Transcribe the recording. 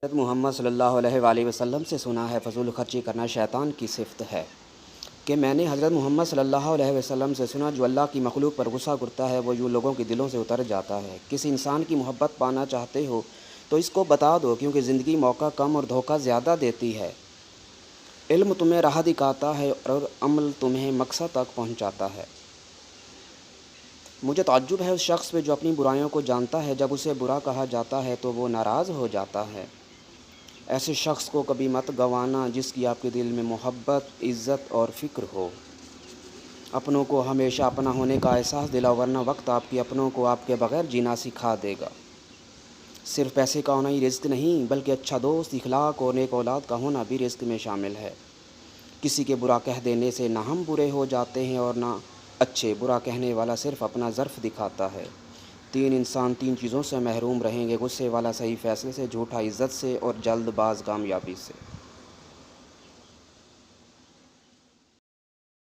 حضرت محمد صلی اللہ علیہ وآلہ وسلم سے سنا ہے فضول خرچی کرنا شیطان کی صفت ہے کہ میں نے حضرت محمد صلی اللہ علیہ وسلم سے سنا جو اللہ کی مخلوق پر غصہ کرتا ہے وہ یوں لوگوں کے دلوں سے اتر جاتا ہے۔ کسی انسان کی محبت پانا چاہتے ہو تو اس کو بتا دو، کیونکہ زندگی موقع کم اور دھوکہ زیادہ دیتی ہے۔ علم تمہیں راہ دکھاتا ہے اور عمل تمہیں مقصد تک پہنچاتا ہے۔ مجھے تعجب ہے اس شخص پہ جو اپنی برائیوں کو جانتا ہے، جب اسے برا کہا جاتا ہے تو وہ ناراض ہو جاتا ہے۔ ایسے شخص کو کبھی مت گنوانا جس کی آپ کے دل میں محبت، عزت اور فکر ہو۔ اپنوں کو ہمیشہ اپنا ہونے کا احساس دلاؤ، ورنہ وقت آپ کے اپنوں کو آپ کے بغیر جینا سکھا دے گا۔ صرف پیسے کا ہونا ہی رزق نہیں، بلکہ اچھا دوست، اخلاق اور نیک اولاد کا ہونا بھی رزق میں شامل ہے۔ کسی کے برا کہہ دینے سے نہ ہم برے ہو جاتے ہیں اور نہ اچھے۔ برا کہنے والا صرف اپنا ظرف دکھاتا ہے۔ تین انسان تین چیزوں سے محروم رہیں گے: غصے والا صحیح فیصلے سے، جھوٹا عزت سے، اور جلد باز کامیابی سے۔